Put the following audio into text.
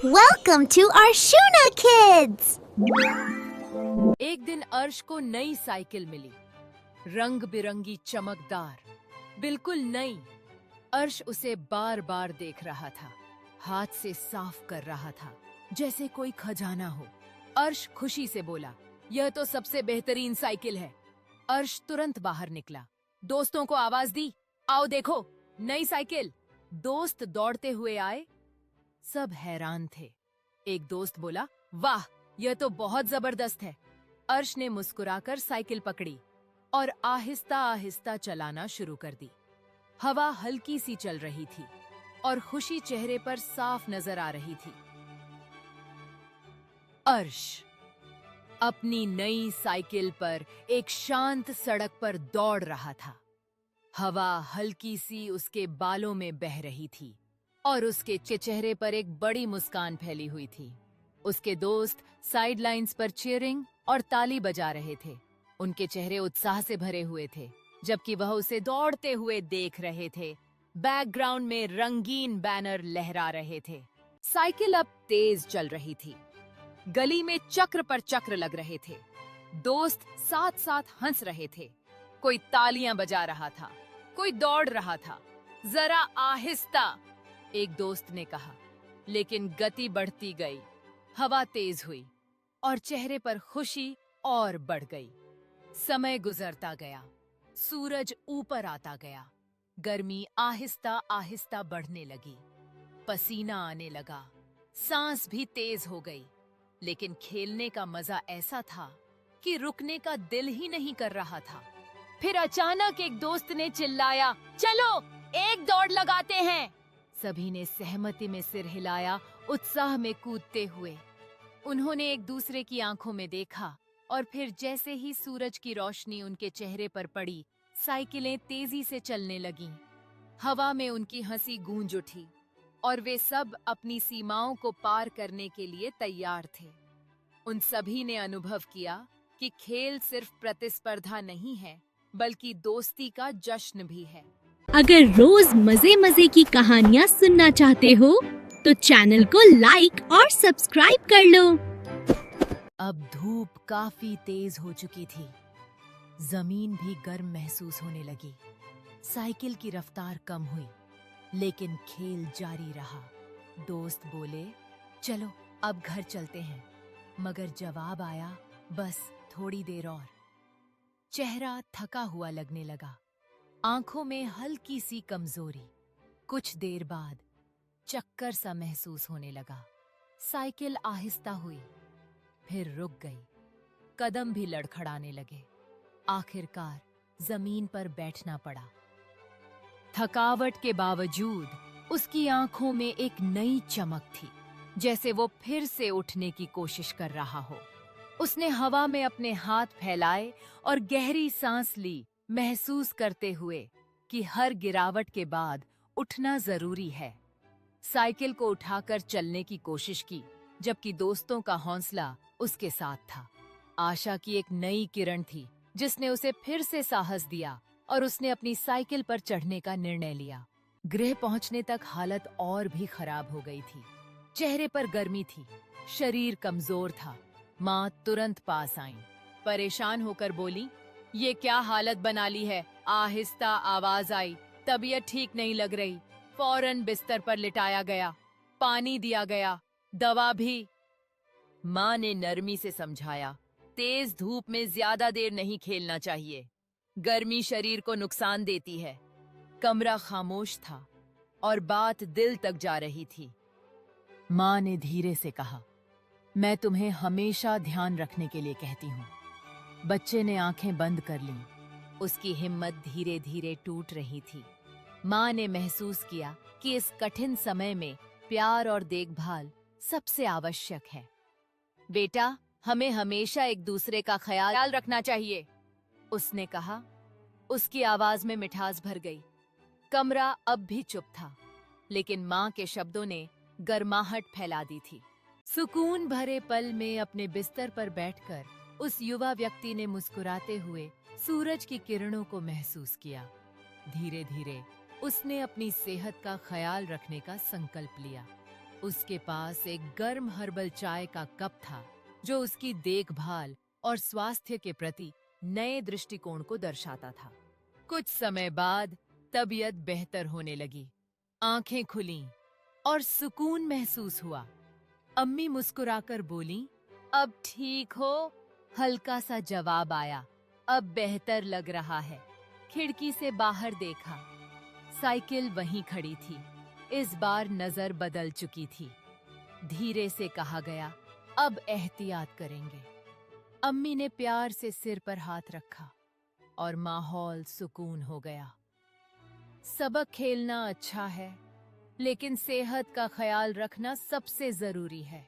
Welcome to Arshuna Kids! एक दिन अर्श को नई साइकिल मिली, रंग बिरंगी, चमकदार, बिल्कुल नई। अर्श उसे बार बार देख रहा था, हाथ से साफ कर रहा था, जैसे कोई खजाना हो। अर्श खुशी से बोला, यह तो सबसे बेहतरीन साइकिल है। अर्श तुरंत बाहर निकला, दोस्तों को आवाज दी, आओ देखो, नई साइकिल। दोस्त दौड़ते हुए आए, सब हैरान थे। एक दोस्त बोला, वाह, यह तो बहुत जबरदस्त है। अर्श ने मुस्कुराकर साइकिल पकड़ी और आहिस्ता आहिस्ता चलाना शुरू कर दी। हवा हल्की सी चल रही थी और खुशी चेहरे पर साफ नजर आ रही थी। अर्श अपनी नई साइकिल पर एक शांत सड़क पर दौड़ रहा था। हवा हल्की सी उसके बालों में बह रही थी और उसके चेहरे पर एक बड़ी मुस्कान फैली हुई थी। उसके दोस्त साइड लाइन्स पर चीयरिंग और ताली बजा रहे थे। उनके चेहरे उत्साह से भरे हुए थे, जबकि वह उसे दौड़ते हुए देख रहे थे। बैकग्राउंड में रंगीन बैनर लहरा रहे थे। साइकिल अब तेज चल रही थी। गली में चक्र पर चक्र लग रहे थे। दोस्त साथ साथ हंस रहे थे। कोई तालियां बजा रहा था, कोई दौड़ रहा था। जरा आहिस्ता, एक दोस्त ने कहा, लेकिन गति बढ़ती गई। हवा तेज हुई और चेहरे पर खुशी और बढ़ गई। समय गुजरता गया, सूरज ऊपर आता गया। गर्मी आहिस्ता आहिस्ता बढ़ने लगी, पसीना आने लगा, सांस भी तेज हो गई। लेकिन खेलने का मजा ऐसा था कि रुकने का दिल ही नहीं कर रहा था। फिर अचानक एक दोस्त ने चिल्लाया, चलो एक दौड़ लगाते हैं। सभी ने सहमति में सिर हिलाया, उत्साह में कूदते हुए। उन्होंने एक दूसरे की आंखों में देखा और फिर जैसे ही सूरज की रोशनी उनके चेहरे पर पड़ी, साइकिलें तेजी से चलने लगीं। हवा में उनकी हंसी गूंज उठी और वे सब अपनी सीमाओं को पार करने के लिए तैयार थे। उन सभी ने अनुभव किया कि खेल सिर्फ प्रतिस्पर्धा नहीं है, बल्कि दोस्ती का जश्न भी है। अगर रोज मजे मजे की कहानियाँ सुनना चाहते हो तो चैनल को लाइक और सब्सक्राइब कर लो। अब धूप काफी तेज हो चुकी थी। जमीन भी गर्म महसूस होने लगी। साइकिल की रफ्तार कम हुई, लेकिन खेल जारी रहा। दोस्त बोले, चलो अब घर चलते हैं। मगर जवाब आया, बस थोड़ी देर और। चेहरा थका हुआ लगने लगा, आंखों में हल्की सी कमजोरी। कुछ देर बाद चक्कर सा महसूस होने लगा। साइकिल आहिस्ता हुई, फिर रुक गई। कदम भी लड़खड़ाने लगे। आखिरकार जमीन पर बैठना पड़ा। थकावट के बावजूद उसकी आंखों में एक नई चमक थी, जैसे वो फिर से उठने की कोशिश कर रहा हो। उसने हवा में अपने हाथ फैलाए और गहरी सांस ली, महसूस करते हुए कि हर गिरावट के बाद उठना जरूरी है। साइकिल को उठाकर चलने की कोशिश की, जबकि दोस्तों का हौसला उसके साथ था। आशा की एक नई किरण थी, जिसने उसे फिर से साहस दिया और उसने अपनी साइकिल पर चढ़ने का निर्णय लिया। गृह पहुंचने तक हालत और भी खराब हो गई थी। चेहरे पर गर्मी थी, शरीर कमजोर था। माँ तुरंत पास आईं, परेशान होकर बोली, ये क्या हालत बना ली है। आहिस्ता आवाज आई, तबीयत ठीक नहीं लग रही। फौरन बिस्तर पर लिटाया गया, पानी दिया गया, दवा भी। माँ ने नरमी से समझाया, तेज धूप में ज्यादा देर नहीं खेलना चाहिए, गर्मी शरीर को नुकसान देती है। कमरा खामोश था और बात दिल तक जा रही थी। माँ ने धीरे से कहा, मैं तुम्हें हमेशा ध्यान रखने के लिए कहती हूँ। बच्चे ने आंखें बंद कर लीं। उसकी हिम्मत धीरे धीरे टूट रही थी। माँ ने महसूस किया कि इस कठिन समय में प्यार और देखभाल सबसे आवश्यक है। बेटा, हमें हमेशा एक दूसरे का ख्याल रखना चाहिए, उसने कहा। उसकी आवाज में मिठास भर गई। कमरा अब भी चुप था, लेकिन माँ के शब्दों ने गर्माहट फैला दी थी। सुकून भरे पल में अपने बिस्तर पर बैठकर उस युवा व्यक्ति ने मुस्कुराते हुए सूरज की किरणों को महसूस किया। धीरे धीरे उसने अपनी सेहत का ख्याल रखने का संकल्प लिया। उसके पास एक गर्म हर्बल चाय का कप था जो उसकी देखभाल और स्वास्थ्य के प्रति नए दृष्टिकोण को दर्शाता था। कुछ समय बाद तबीयत बेहतर होने लगी, आंखें खुलीं और सुकून महसूस हुआ। अम्मी मुस्कुराकर बोलीं, अब ठीक हो? हल्का सा जवाब आया, अब बेहतर लग रहा है। खिड़की से बाहर देखा, साइकिल वहीं खड़ी थी। इस बार नजर बदल चुकी थी। धीरे से कहा गया, अब एहतियात करेंगे। अम्मी ने प्यार से सिर पर हाथ रखा और माहौल सुकून हो गया। सबक खेलना अच्छा है, लेकिन सेहत का ख्याल रखना सबसे जरूरी है।